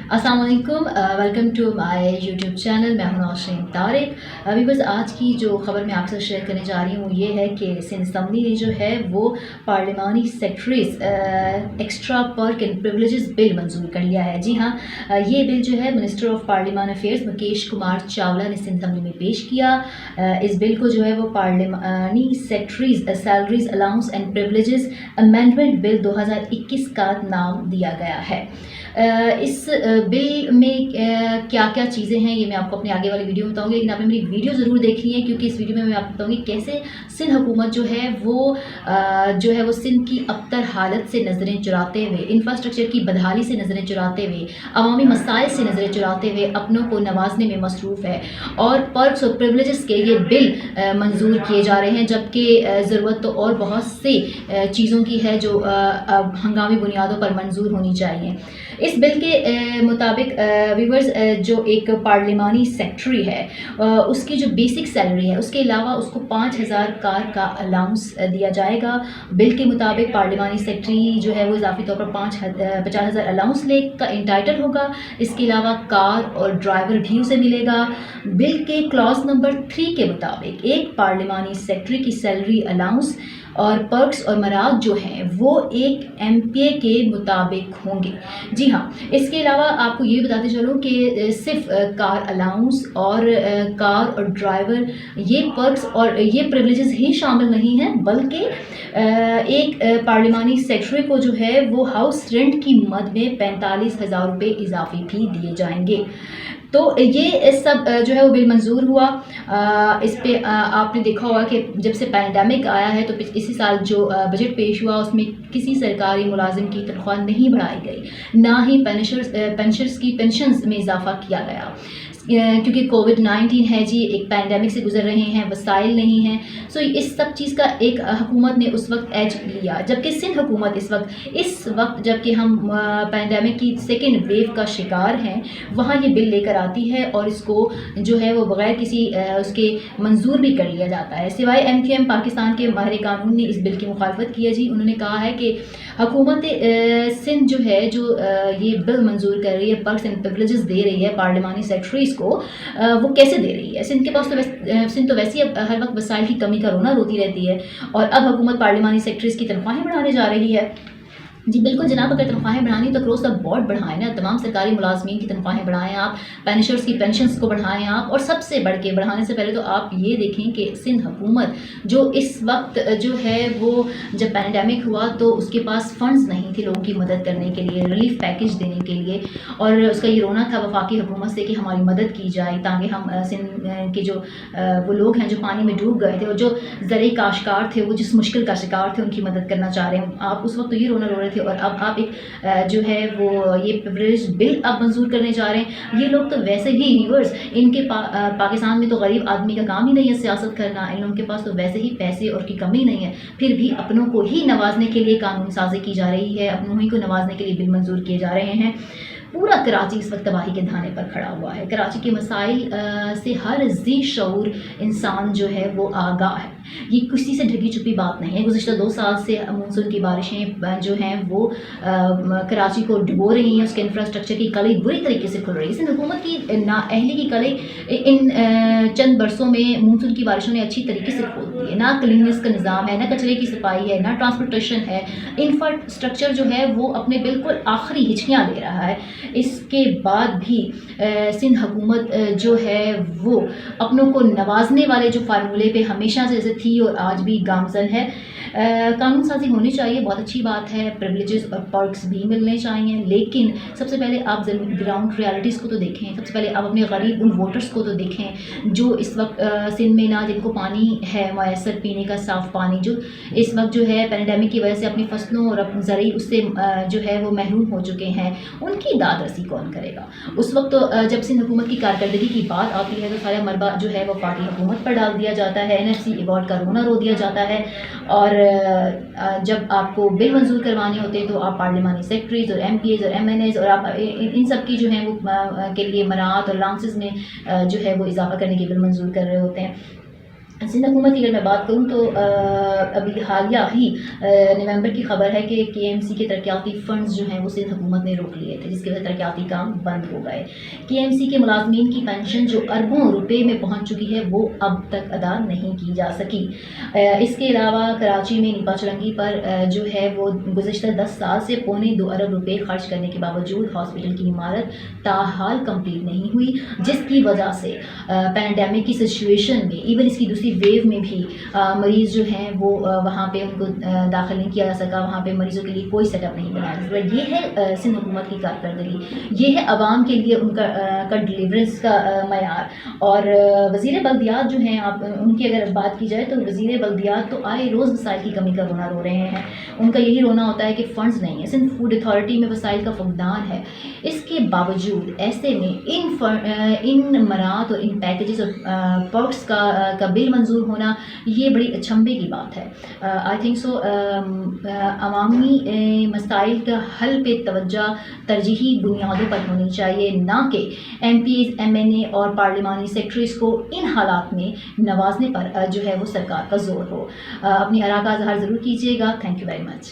अस्सलाम वालेकुम, welcome to my YouTube channel. मैं हूं नौशीन तारिक। अभी बस आज की जो ख़बर मैं आपसे शेयर करने जा रही हूँ ये है कि सिंध असम्बली ने जो है वो पार्लिमानी secretaries extra perk and privileges bill मंजूर कर लिया है। जी हाँ, ये बिल जो है मिनिस्टर ऑफ पार्लियामान अफेयर्स मुकेश कुमार चावला ने सिंध असम्बली में पेश किया। इस बिल को जो है वो पार्लिमानी secretaries salaries allowance and privileges amendment bill 2021 का नाम दिया गया है। इस बिल में क्या क्या चीज़ें हैं ये मैं आपको अपने आगे वाली वीडियो में बताऊंगी, लेकिन आपने मेरी वीडियो ज़रूर देखनी है क्योंकि इस वीडियो में मैं आपको बताऊंगी कैसे सिंध हुकूमत जो है वो सिंध की अबतर हालत से नज़रें चुराते हुए, इंफ्रास्ट्रक्चर की बदहाली से नज़रें चुराते हुए, अवामी मसाइल से नज़रें चुराते हुए अपनों को नवाजने में मसरूफ़ है और पर्क्स और प्रिविलेजेस के ये बिल मंजूर किए जा रहे हैं, जबकि ज़रूरत तो और बहुत सी चीज़ों की है जो हंगामी बुनियादों पर मंजूर होनी चाहिए। इस बिल के मुताबिक व्यूवर्स जो एक पार्लिमानी सेक्रेटरी है उसकी जो बेसिक सैलरी है उसके अलावा उसको 5,000 कार का अलाउंस दिया जाएगा। बिल के मुताबिक पार्लिमानी सेक्रेटरी जो है वो इजाफी तौर पर 50,000 अलाउंस ले का इंटाइटल होगा। इसके अलावा कार और ड्राइवर भी उसे मिलेगा। बिल के क्लॉज नंबर 3 के मुताबिक एक पार्लिमानी सेक्रेटरी की सैलरी अलाउंस और पर्क्स और मराद जो हैं वो एक MPA के मुताबिक होंगे। जी हाँ, इसके अलावा आपको ये बताते चलूँ कि सिर्फ कार अलाउंस और कार और ड्राइवर ये पर्क्स और ये प्रिविलेजेस ही शामिल नहीं हैं, बल्कि एक पार्लिमानी सेक्रेटरी को जो है वो हाउस रेंट की मद में 45,000 रुपये इजाफी भी दिए जाएंगे। तो ये सब जो है वो बिल मंजूर हुआ। इस पे आपने देखा होगा कि जब से पैंडेमिक आया है तो इसी साल जो बजट पेश हुआ उसमें किसी सरकारी मुलाजिम की तनख्वाह नहीं बढ़ाई गई, ना ही पेंशनर्स की पेंशन्स में इजाफा किया गया, क्योंकि कोविड-19 है जी, एक पैंडेमिक से गुजर रहे हैं, वसाइल नहीं हैं। सो इस सब चीज़ का एक हुकूमत ने उस वक्त एज लिया, जबकि सिंध हुकूमत इस वक्त जबकि हम पैंडेमिक की सेकेंड वेव का शिकार हैं, वहाँ ये बिल लेकर आती है और इसको जो है वो बग़ैर किसी उसके मंजूर भी कर लिया जाता है। सिवाय MQM पाकिस्तान के माहिर कानून ने इस बिल की मुखालफत की है जी। उन्होंने कहा है कि हुकूमत सिंध जो है ये बिल मंजूर कर रही है, पर्क्स एंड प्रिविलेजेस दे रही है पार्लिमानी सेक्रेटरीज को, वो कैसे दे रही है। सिंध के पास सिंध तो वैसे ही हर वक्त वसाइल की कमी का रोना रोती रहती है और अब हुकूमत पार्लिमानी सेक्रेटरीज की तनख्वाहें बढ़ाने जा रही है। जी बिल्कुल जनाब, अगर तनख्वाहें बढ़ानी तो अक्रॉस द बोर्ड बढ़ाएं ना, तमाम सरकारी मुलाजमीन की तनख्वाहें बढ़ाएं आप, पेंशनर्स की पेंशन्स को बढ़ाएं आप, और सबसे बढ़ के बढ़ाने से पहले तो आप ये देखें कि सिंध हुकूमत जो इस वक्त जो है वो जब पैंडेमिक हुआ तो उसके पास फंड्स नहीं थे लोगों की मदद करने के लिए, रिलीफ पैकेज देने के लिए, और उसका ये रोना था वफाकी हुकूमत से कि हमारी मदद की जाए ताकि हम सिंध के जो वो लोग हैं जो पानी में डूब गए थे और जो ज़रूरी काश्तकार थे वो जिस मुश्किल का शिकार थे उनकी मदद करना चाह रहे हैं। आप उस वक्त तो ये रोना रो रहे थे और अब आप एक जो है वो ये प्रिविलेज बिल अब मंजूर करने जा रहे हैं। ये लोग तो वैसे ही व्यूअर्स इनके पाकिस्तान में तो गरीब आदमी का काम ही नहीं है सियासत करना, इन लोगों के पास तो वैसे ही पैसे और की कमी नहीं है, फिर भी अपनों को ही नवाजने के लिए कानून साजी की जा रही है, अपनों ही को नवाजने के लिए बिल मंजूर किए जा रहे हैं। पूरा कराची इस वक्त तबाही के धाने पर खड़ा हुआ है। कराची के मसाइल से हर जी शऊर इंसान जो है वो आगाह है। ये किसी से ढकी छुपी बात नहीं है। गुज़िश्ता 2 साल से मानसून की बारिशें जो हैं वो कराची को डुबो रही हैं, उसके इंफ्रास्ट्रक्चर की कली बुरी तरीके से खुल रही है। सिंध हुकूमत की नाअहली की कली इन चंद बरसों में मानसून की बारिशों ने अच्छी तरीके से खोल दी है। ना क्लीननेस का निज़ाम है, ना कचरे की सफाई है, ना ट्रांसपोर्टेशन है, इंफ्रास्ट्रक्चर जो है वो अपने बिल्कुल आखिरी हिचकियाँ ले रहा है। इसके बाद भी सिंध हुकूमत जो है वो अपनों को नवाजने वाले जो फार्मूले पे हमेशा से जैसे थी और आज भी गामजन है। कानून साजी होनी चाहिए, बहुत अच्छी बात है, प्रिविलेजेस और पर्क्स भी मिलने चाहिए, लेकिन सबसे पहले आप ग्राउंड रियलिटीज़ को तो देखें। सबसे पहले आप अपने गरीब उन वोटर्स को तो देखें जो इस वक्त सिंध में ना जिनको पानी है मैसर पीने का साफ़ पानी, जो इस वक्त जो है पैंडेमिक की वजह से अपनी फसलों और अपनी ज़रूरी उससे जो है वो महरूम हो चुके हैं, उनकी दाद रसी कौन करेगा। उस वक्त तो जब सिंध हुकूमत की कारकर्दगी की बात आती है तो सारा मरबा जो है वो पार्टी हुकूमत पर डाल दिया जाता है, NFC अवार्ड का रोना रो दिया जाता है, और जब आपको बिल मंजूर करवाने होते हैं तो आप पार्लिमानी सेक्रेटरीज और MPAs और MNAs और आप इन सब की जो है वो के लिए मराहत और अलाउंसेस में जो है वो इजाफा करने के बिल मंजूर कर रहे होते हैं। सिंध हुकूमत की अगर मैं बात करूँ तो अभी हालिया ही नवंबर की खबर है कि KMC के तरक्याती फ़ंड्स जो हैं वो सिंध हुकूमत ने रोक लिए थे, जिसकी वजह से तरक्याती काम बंद हो गए। KMC के मुलाजमीन की पेंशन जो अरबों रुपए में पहुंच चुकी है वो अब तक अदा नहीं की जा सकी। इसके अलावा कराची में नीपा चुरंगी पर जो है वो गुज़िश्ता 10 साल से 1.25 अरब रुपए खर्च करने के बावजूद हॉस्पिटल की इमारत ताहाल कंप्लीट नहीं हुई, जिसकी वजह से पैंडेमिक की सिचुएशन में, इवन इसकी दूसरी वेव में भी मरीज़ जो हैं वो वहाँ पे उनको दाखिल नहीं किया जा सका, वहाँ पे मरीज़ों के लिए कोई सेटअप नहीं बनाया जा सका। ये है सिंध हुकूमत की कारकर्दगी, ये है आवाम के लिए उनका डिलीवरेंस का मयार। और वज़ीर बल्दियात जो हैं, आप उनकी अगर बात की जाए तो वज़ीर बल्दियात तो आए रोज़ वसाइल की कमी का रोना रो रहे हैं। उनका यही रोना होता है कि फ़ंड्स नहीं है, सिंध फूड अथॉरिटी में वसाइल का फुकदान है। इसके बावजूद ऐसे में इन मरात और इन पैकेजेस और पर्क्स का बिल मंजूर होना ये बड़ी अचंभे की बात है। आई थिंक सो अवामी मसाइल का हल पे तवज्जो तरजीही बुनियादों पर होनी चाहिए, ना कि MPs MNA और पार्लिमानी सेक्रेटरीज को इन हालात में नवाजने पर जो है वो सरकार का जोर हो। अपनी आरा का इज़हार ज़रूर कीजिएगा। Thank you very much.